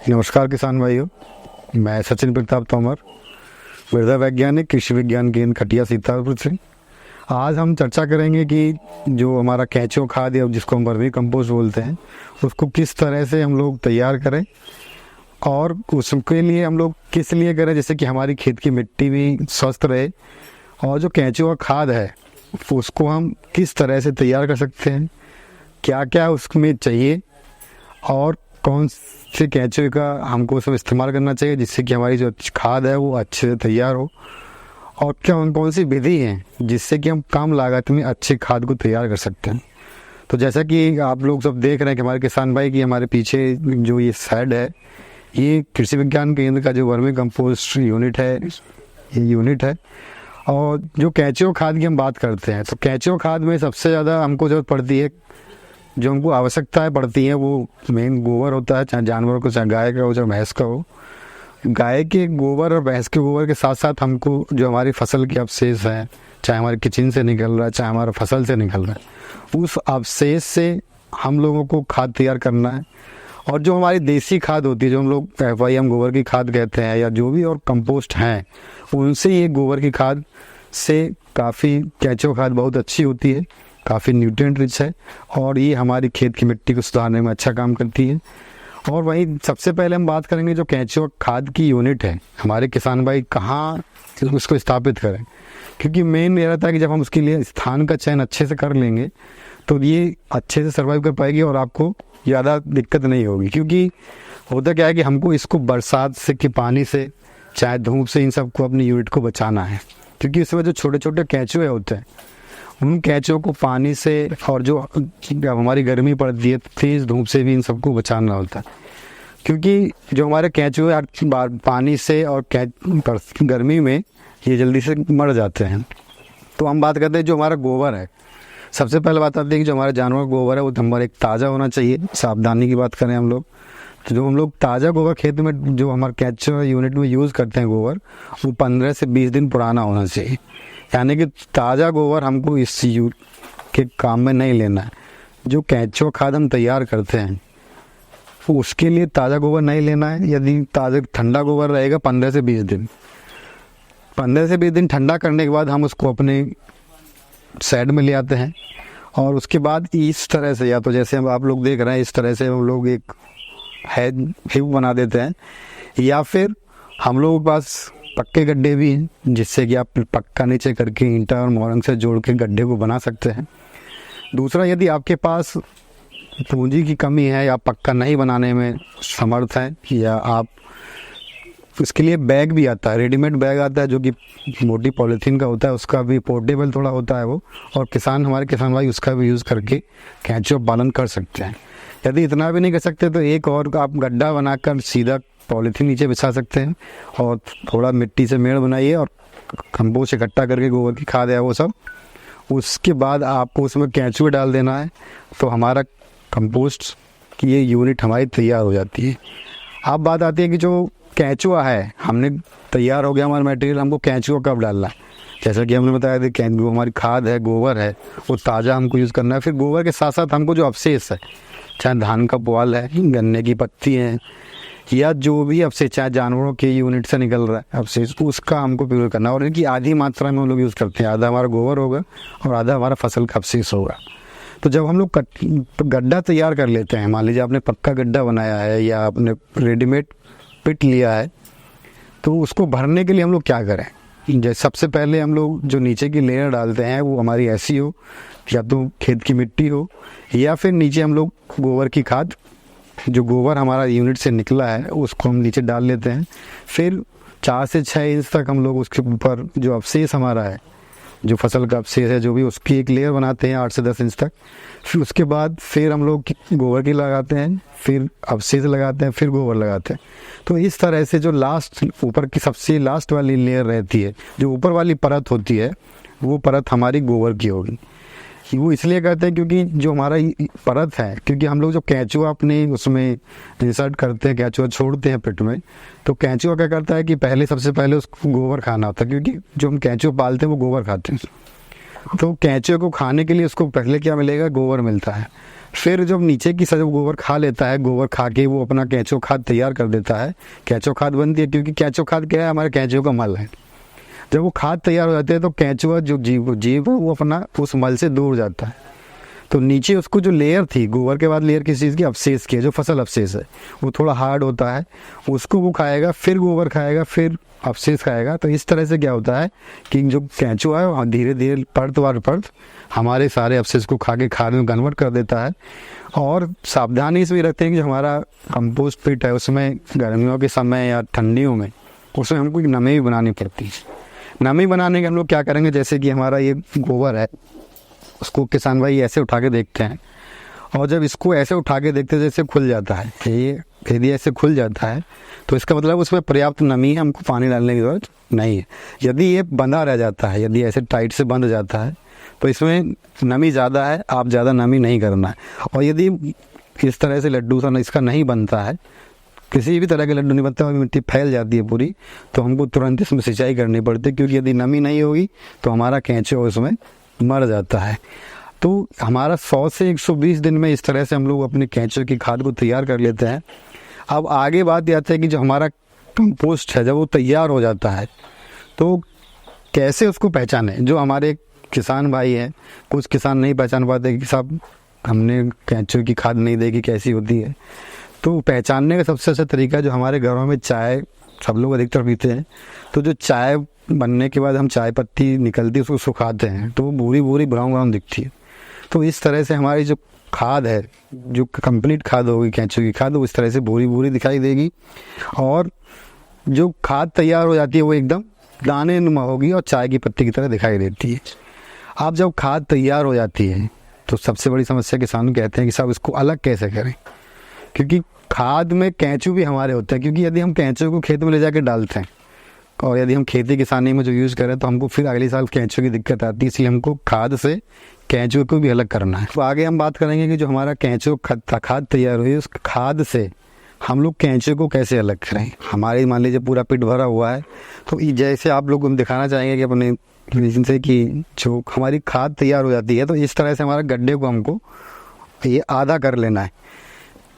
नमस्कार किसान भाइयों, मैं सचिन प्रताप तोमर, मृदा वैज्ञानिक, कृषि विज्ञान केंद्र खटिया सीतापुर से। आज हम चर्चा करेंगे कि जो हमारा केंचुआ खाद या जिसको हम वर्मी कंपोस्ट बोलते हैं, उसको किस तरह से हम लोग तैयार करें और उसके लिए हम लोग किस लिए करें, जैसे कि हमारी खेत की मिट्टी भी स्वस्थ रहे। और जो केंचुआ खाद है उसको हम किस तरह से तैयार कर सकते हैं, क्या क्या उसमें चाहिए और कौन से केंचुए का हमको उसमें इस्तेमाल करना चाहिए जिससे कि हमारी जो खाद है वो अच्छे से तैयार हो, और कौन सी विधि है जिससे कि हम कम लागत में अच्छे खाद को तैयार कर सकते हैं। तो जैसा कि आप लोग सब देख रहे हैं कि हमारे किसान भाई की हमारे पीछे जो ये शेड है, ये कृषि विज्ञान केंद्र का जो वर्मी कंपोस्ट यूनिट है, ये यूनिट है। और जो केंचुआ खाद की हम बात करते हैं, तो केंचुआ खाद में सबसे ज़्यादा हमको ज़रूरत पड़ती है, जो हमको आवश्यकताएं पड़ती हैं, वो मेन गोबर होता है, चाहे जानवर को, चाहे गाय का हो, चाहे भैंस का हो। गाय के गोबर और भैंस के गोबर के साथ साथ हमको जो हमारी फसल के अवशेष हैं, चाहे हमारे किचन से निकल रहा है, चाहे हमारा फसल से निकल रहा है, उस अवशेष से हम लोगों को खाद तैयार करना है। और जो हमारी देसी खाद होती है, जो हम लोग FIM गोबर की खाद कहते हैं, या जो भी और कंपोस्ट हैं, उनसे ये गोबर की खाद से काफ़ी केंचुआ खाद बहुत अच्छी होती है, काफ़ी न्यूट्रिएंट रिच है, और ये हमारी खेत की मिट्टी को सुधारने में अच्छा काम करती है। और वहीं सबसे पहले हम बात करेंगे जो केंचुआ खाद की यूनिट है, हमारे किसान भाई कहाँ उसको स्थापित करें, क्योंकि मेन ये रहता है कि जब हम उसके लिए स्थान का चयन अच्छे से कर लेंगे तो ये अच्छे से सर्वाइव कर पाएगी और आपको ज़्यादा दिक्कत नहीं होगी। क्योंकि होता क्या है कि हमको इसको बरसात से के पानी से, चाहे धूप से, इन सबको अपनी यूनिट को बचाना है। क्योंकि इसमें जो छोटे छोटे केंचुए होते हैं, उन केंचुओं को पानी से और जो हमारी गर्मी पड़ती है, तेज़ धूप से भी इन सबको बचाना होता है। क्योंकि जो हमारे केंचुए पानी से और गर्मी में ये जल्दी से मर जाते हैं। तो हम बात करते हैं जो हमारा गोबर है, सबसे पहले बात आती है कि जो हमारा जानवर का गोबर है वो हमारा एक ताज़ा होना चाहिए। सावधानी की बात करें हम लोग, तो जो हम लोग ताज़ा गोबर खेत में जो हमारे केंचुआ यूनिट में यूज़ करते हैं गोबर, वो 15 से 20 दिन पुराना होना चाहिए। यानी कि ताज़ा गोबर हमको इस के काम में नहीं लेना है। जो केंचुआ खाद हम तैयार करते हैं उसके लिए ताज़ा गोबर नहीं लेना है। यदि ताज़ा ठंडा गोबर रहेगा 15 से 20 दिन, 15 से 20 दिन ठंडा करने के बाद हम उसको अपने शेड में ले आते हैं। और उसके बाद इस तरह से, या तो जैसे हम आप लोग देख रहे हैं इस तरह से हम लोग एक हेव बना देते हैं, या फिर हम लोगों के पास पक्के गड्ढे भी हैं जिससे कि आप पक्का नीचे करके ईंटा और मोरंग से जोड़ के गड्ढे को बना सकते हैं। दूसरा, यदि आपके पास पूंजी की कमी है या पक्का नहीं बनाने में समर्थ हैं, या आप इसके लिए बैग भी आता है, रेडीमेड बैग आता है जो कि मोटी पॉलीथीन का होता है, उसका भी पोर्टेबल थोड़ा होता है वो, और हमारे किसान भाई उसका भी यूज़ करके केंचुआ पालन कर सकते हैं। यदि इतना भी नहीं कर सकते तो एक और आप गड्ढा बनाकर सीधा पॉलीथीन नीचे बिछा सकते हैं और थोड़ा मिट्टी से मेड़ बनाइए और कंपोस्ट इकट्ठा करके गोबर की खाद है वो सब, उसके बाद आपको उसमें केंचुए डाल देना है, तो हमारा कंपोस्ट की ये यूनिट हमारी तैयार हो जाती है। अब बात आती है कि जो केंचुआ है, हमने तैयार हो गया हमारा मटेरियल, हमको केंचुआ कब डालना है। जैसा कि हमने बताया था कि हमारी खाद है, गोबर है, वो ताज़ा हमको यूज़ करना है। फिर गोबर के साथ साथ हमको जो अवशेष है, चाहे धान का पुआल है, गन्ने की पत्ती है, या जो भी अवशेष, चाहे जानवरों के यूनिट से निकल रहा है अवशेष, उसका हमको प्रयोग करना है। और इनकी आधी मात्रा में हम लोग यूज़ करते हैं, आधा हमारा गोबर होगा और आधा हमारा फसल का अवशेष होगा। तो जब हम लोग गड्ढा तैयार कर लेते हैं, मान लीजिए आपने पक्का गड्ढा बनाया है या आपने रेडीमेड पिट लिया है, तो उसको भरने के लिए हम लोग क्या करें। जैसे सबसे पहले हम लोग जो नीचे की लेयर डालते हैं वो हमारी ऐसी हो, या तो खेत की मिट्टी हो, या फिर नीचे हम लोग गोबर की खाद, जो गोबर हमारा यूनिट से निकला है उसको हम नीचे डाल लेते हैं। फिर 4 से 6 इंच तक हम लोग उसके ऊपर जो अवशेष हमारा है, जो फसल का अवशेष है, जो भी, उसकी एक लेयर बनाते हैं 8 से 10 इंच तक। फिर उसके बाद फिर हम लोग गोबर की लगाते हैं, फिर अवशेष लगाते हैं, फिर गोबर लगाते हैं। तो इस तरह से जो लास्ट ऊपर की सबसे लास्ट वाली लेयर रहती है, जो ऊपर वाली परत होती है, वो परत हमारी गोबर की होगी। वो इसलिए कहते हैं क्योंकि जो हमारा परत है, क्योंकि हम लोग जो केंचुआ अपने उसमें इंसर्ट करते हैं, केंचुआ छोड़ते हैं पिट में, तो केंचुआ क्या करता है कि सबसे पहले उसको गोबर खाना होता है, क्योंकि जो हम केंचुआ पालते हैं वो गोबर खाते हैं। तो केंचुए को खाने के लिए उसको पहले क्या मिलेगा, गोबर मिलता है। फिर जब नीचे की जब गोबर खा लेता है, गोबर खा के वो अपना केंचुआ खाद तैयार कर देता है, केंचुआ खाद बनती है, क्योंकि केंचुआ खाद क्या है, हमारे केंचुए का मल है। जब वो खाद तैयार हो जाती है तो केंचुआ जो जीव है वो अपना उस मल से दूर जाता है। तो नीचे उसको जो लेयर थी, गोबर के बाद लेयर किस चीज़ की, अवशेष की है, जो फसल अवशेष है, वो थोड़ा हार्ड होता है, उसको वो खाएगा, फिर गोबर खाएगा, फिर अवशेष खाएगा। तो इस तरह से क्या होता है कि जो केंचुआ है धीरे धीरे परत वार परत हमारे सारे अवशेष को खा के खाद में कन्वर्ट कर देता है। और सावधानी इसमें रखते हैं कि जो हमारा कंपोस्ट पिट है उसमें गर्मियों के समय या ठंडियों में उसमें हमको एक नमी भी बनानी पड़ती है। नमी बनाने के हम लोग क्या करेंगे, जैसे कि हमारा ये गोबर है, उसको किसान भाई ऐसे उठा के देखते हैं, और जब इसको ऐसे उठा के देखते हैं जैसे खुल जाता है, ये यदि ऐसे खुल जाता है तो इसका मतलब उसमें पर्याप्त नमी है, हमको पानी डालने की ज़रूरत नहीं है। यदि ये बंधा रह जाता है, यदि ऐसे टाइट से बंध जाता है तो इसमें नमी ज़्यादा है, आप ज़्यादा नमी नहीं करना है। और यदि इस तरह से लड्डू सा इसका नहीं बनता है, किसी भी तरह के लड्डू नहीं बनता है, मिट्टी फैल जाती है पूरी, तो हमको तुरंत इसमें सिंचाई करनी पड़ती है, क्योंकि यदि नमी नहीं होगी तो हमारा केंचुआ उसमें मर जाता है। तो हमारा 100 से 120 दिन में इस तरह से हम लोग अपने केंचुए की खाद को तैयार कर लेते हैं। अब आगे बात आती है कि जो हमारा कंपोस्ट है जब वो तैयार हो जाता है तो कैसे उसको पहचाने। जो हमारे किसान भाई हैं, कुछ किसान नहीं पहचान पाते कि साहब हमने केंचुए की खाद नहीं देखी कैसी होती है। तो पहचानने का सबसे अच्छा तरीका, जो हमारे घरों में चाय सब लोग अधिकतर पीते हैं, तो जो चाय बनने के बाद हम चाय पत्ती निकलती है उसको सुखाते हैं तो वो भूरी भूरी ब्राउन ब्राउन दिखती है। तो इस तरह से हमारी जो खाद है, जो कंप्लीट खाद होगी केंचुए की खाद, वो इस तरह से भूरी भूरी दिखाई देगी। और जो खाद तैयार हो जाती है वो एकदम दाने नुमा होगी और चाय की पत्ती की तरह दिखाई देती है। अब जब खाद तैयार हो जाती है तो सबसे बड़ी समस्या किसान कहते हैं कि साहब इसको अलग कैसे करें, क्योंकि खाद में केंचुए भी हमारे होते हैं। क्योंकि यदि हम केंचुए को खेत में ले जाके डालते हैं और यदि हम खेती किसानी में जो यूज़ करें तो हमको फिर अगले साल केंचुए की दिक्कत आती है, इसलिए हमको खाद से केंचुए को भी अलग करना है। तो आगे हम बात करेंगे कि जो हमारा केंचुआ खाद तैयार हुई, उस खाद से हम लोग केंचुए को कैसे अलग करें। हमारे मान लीजिए पूरा पिट भरा हुआ है, तो जैसे आप लोग हम दिखाना चाहेंगे कि अपने से कि जो हमारी खाद तैयार हो जाती है तो इस तरह से हमारा गड्ढे को हमको ये आधा कर लेना है।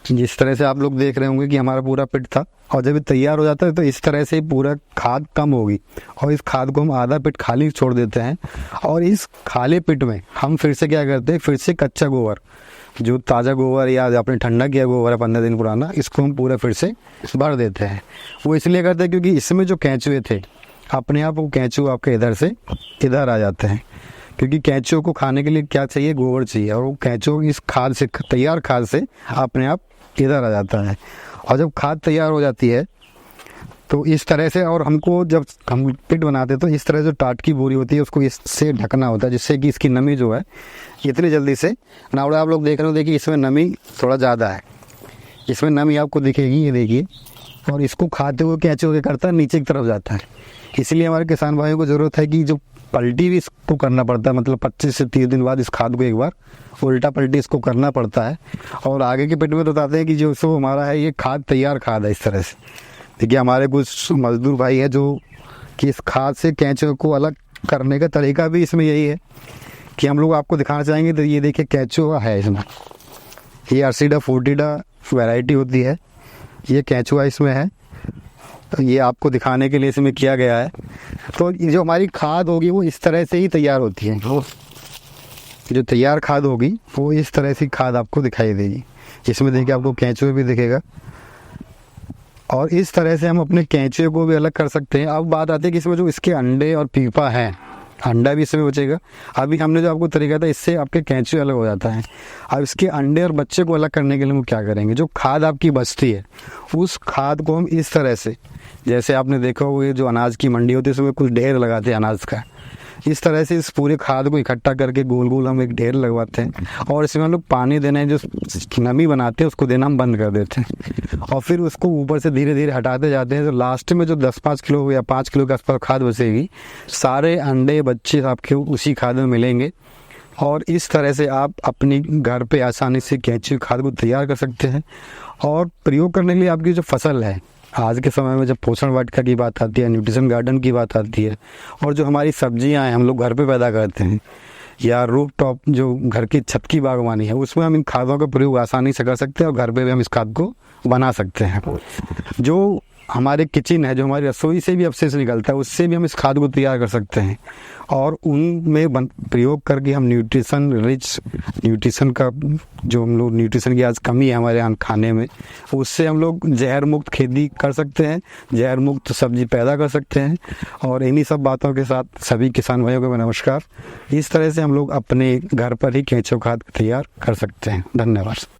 जिस तरह से आप लोग देख रहे होंगे कि हमारा पूरा पिट था, और जब ये तैयार हो जाता है तो इस तरह से पूरा खाद कम होगी, और इस खाद को हम आधा पिट खाली छोड़ देते हैं। और इस खाली पिट में हम फिर से क्या करते हैं, फिर से कच्चा गोबर, जो ताज़ा गोबर या आपने ठंडा किया गोबर है 15 दिन पुराना, इसको हम पूरा फिर से भर देते हैं। वो इसलिए करते हैं क्योंकि इसमें जो केंचुए थे अपने आप वो केंचुए आपके इधर से इधर आ जाते हैं, क्योंकि केंचुए को खाने के लिए क्या चाहिए, गोबर चाहिए, और वो केंचुए इस खाद से, तैयार खाद से अपने आप इधर आ जाता है। और जब खाद तैयार हो जाती है तो इस तरह से, और हमको जब हम पिट बनाते हैं तो इस तरह से टाट की बोरी होती है उसको इससे ढकना होता है, जिससे कि इसकी नमी जो है इतनी जल्दी से ना उड़े। आप लोग देख रहे हो, देखिए इसमें नमी थोड़ा ज़्यादा है, इसमें नमी आपको दिखेगी, ये देखिए। और इसको खाते हुए केंचुआ करता है नीचे की तरफ जाता है। इसलिए हमारे किसान भाइयों को ज़रूरत है कि जो पलटी भी इसको करना पड़ता है, मतलब 25 से 30 दिन बाद इस खाद को एक बार उल्टा पलटी इसको करना पड़ता है। और आगे के पिट में बताते हैं कि जो सो हमारा है ये खाद तैयार खाद है। इस तरह से देखिए हमारे कुछ मजदूर भाई है जो कि इस खाद से केंचुए को अलग करने का तरीका भी इसमें यही है कि हम लोग आपको दिखाना चाहेंगे। तो ये देखिए केंचुआ है इसमें, ये अर्सिडा फोर्टिडा वैरायटी होती है, ये केंचुआ इसमें है। तो ये आपको दिखाने के लिए इसमें किया गया है। तो ये जो हमारी खाद होगी वो इस तरह से ही तैयार होती है। जो तैयार खाद होगी वो इस तरह से खाद आपको दिखाई देगी। इसमें देखिए आपको केंचुए भी दिखेगा, और इस तरह से हम अपने केंचुए को भी अलग कर सकते हैं। अब बात आती है कि इसमें जो इसके अंडे और पीपा है, अंडा भी इसमें बचेगा। अभी हमने जो आपको तरीका था इससे आपके केंचुए अलग हो जाता है। अब इसके अंडे और बच्चे को अलग करने के लिए हम क्या करेंगे, जो खाद आपकी बचती है उस खाद को हम इस तरह से, जैसे आपने देखा हो ये जो अनाज की मंडी होती है उसमें कुछ ढेर लगाते हैं अनाज का, इस तरह से इस पूरे खाद को इकट्ठा करके गोल गोल हम एक ढेर लगवाते हैं। और इसमें हम लोग पानी देना है, जो नमी बनाते हैं उसको देना हम बंद कर देते हैं, और फिर उसको ऊपर से धीरे धीरे हटाते जाते हैं। तो लास्ट में जो 10-5 किलो या 5 किलो के आसपास खाद बचेगी, सारे अंडे बच्चे आपके उसी खाद में मिलेंगे। और इस तरह से आप अपनी घर पे आसानी से केंचुए खाद को तैयार कर सकते हैं। और प्रयोग करने के लिए आपकी जो फसल है आज के समय में जब पोषण वाटिका की बात आती है, न्यूट्रिशन गार्डन की बात आती है, और जो हमारी सब्जियां हैं हम लोग घर पे पैदा करते हैं, या रूफ टॉप जो घर की छत की बागवानी है, उसमें हम इन खादों का प्रयोग आसानी से कर सकते हैं और घर पे भी हम इस खाद को बना सकते हैं। जो हमारे किचन है, जो हमारी रसोई से भी अवशेष निकलता है, उससे भी हम इस खाद को तैयार कर सकते हैं और उनमें प्रयोग करके हम न्यूट्रिशन का जो हम लोग न्यूट्रिशन की आज कमी है हमारे यहाँ खाने में, उससे हम लोग जहर मुक्त खेती कर सकते हैं, जहर मुक्त सब्जी पैदा कर सकते हैं। और इन्हीं सब बातों के साथ सभी किसान भाइयों को नमस्कार। इस तरह से हम लोग अपने घर पर ही केंचुआ खाद तैयार कर सकते हैं। धन्यवाद।